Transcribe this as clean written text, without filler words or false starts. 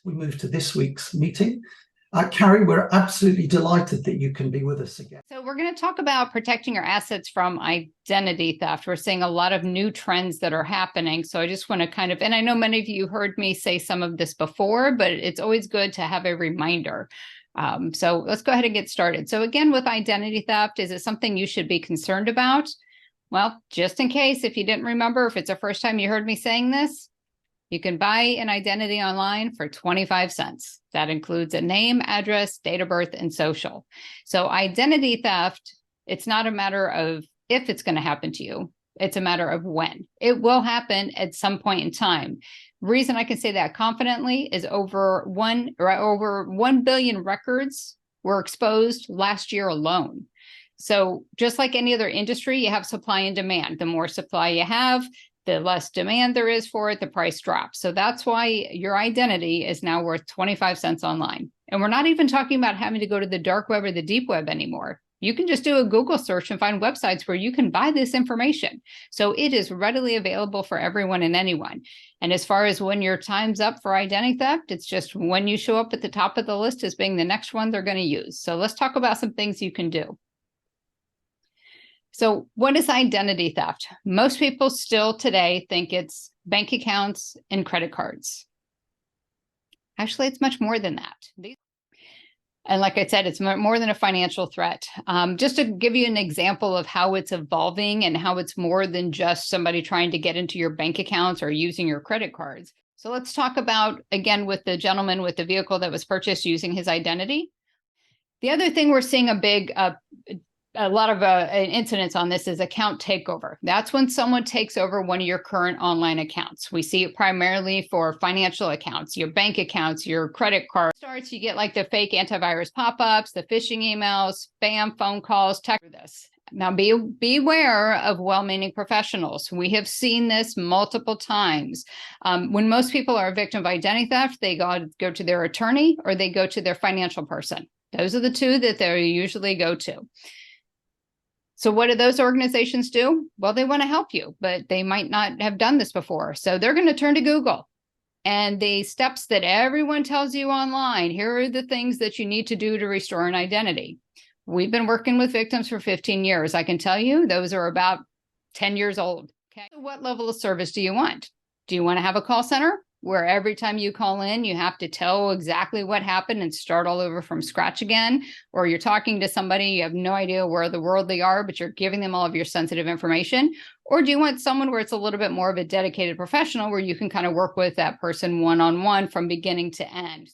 We move to this week's meeting. Carrie, we're absolutely delighted that you can be with us again. So we're going to talk about protecting your assets from identity theft. We're seeing a lot of new trends that are happening. So I just want to and I know many of you heard me say some of this before, but it's always good to have a reminder. So let's go ahead and get started. So again, with identity theft, is it something you should be concerned about? Well, just in case, if you didn't remember, if it's the first time you heard me saying this, you can buy an identity online for 25 cents. That includes a name, address, date of birth, and social. So identity theft, it's not a matter of if it's going to happen to you. It's a matter of when. It will happen at some point in time. The reason I can say that confidently is over 1 billion records were exposed last year alone. So just like any other industry, you have supply and demand. The more supply you have, the less demand there is for it, the price drops. So that's why your identity is now worth 25 cents online. And we're not even talking about having to go to the dark web or the deep web anymore. You can just do a Google search and find websites where you can buy this information. So it is readily available for everyone and anyone. And as far as when your time's up for identity theft, it's just when you show up at the top of the list as being the next one they're going to use. So let's talk about some things you can do. So what is identity theft? Most people still today think it's bank accounts and credit cards. Actually, it's much more than that. And like I said, it's more than a financial threat. Just to give you an example of how it's evolving and how it's more than just somebody trying to get into your bank accounts or using your credit cards. So let's talk about, again, with the gentleman with the vehicle that was purchased using his identity. The other thing we're seeing a lot of incidents on this is account takeover. That's when someone takes over one of your current online accounts. We see it primarily for financial accounts, your bank accounts, your credit card. You get like the fake antivirus pop-ups, the phishing emails, spam phone calls, text this. Now beware of well-meaning professionals. We have seen this multiple times. When most people are a victim of identity theft, they go to their attorney or they go to their financial person. Those are the two that they usually go to. So what do those organizations do? Well, they want to help you, but they might not have done this before. So they're going to turn to Google. And the steps that everyone tells you online, here are the things that you need to do to restore an identity. We've been working with victims for 15 years. I can tell you those are about 10 years old. Okay. So what level of service do you want? Do you want to have a call center where every time you call in, you have to tell exactly what happened and start all over from scratch again? Or you're talking to somebody, you have no idea where the world they are, but you're giving them all of your sensitive information? Or do you want someone where it's a little bit more of a dedicated professional where you can kind of work with that person one-on-one from beginning to end?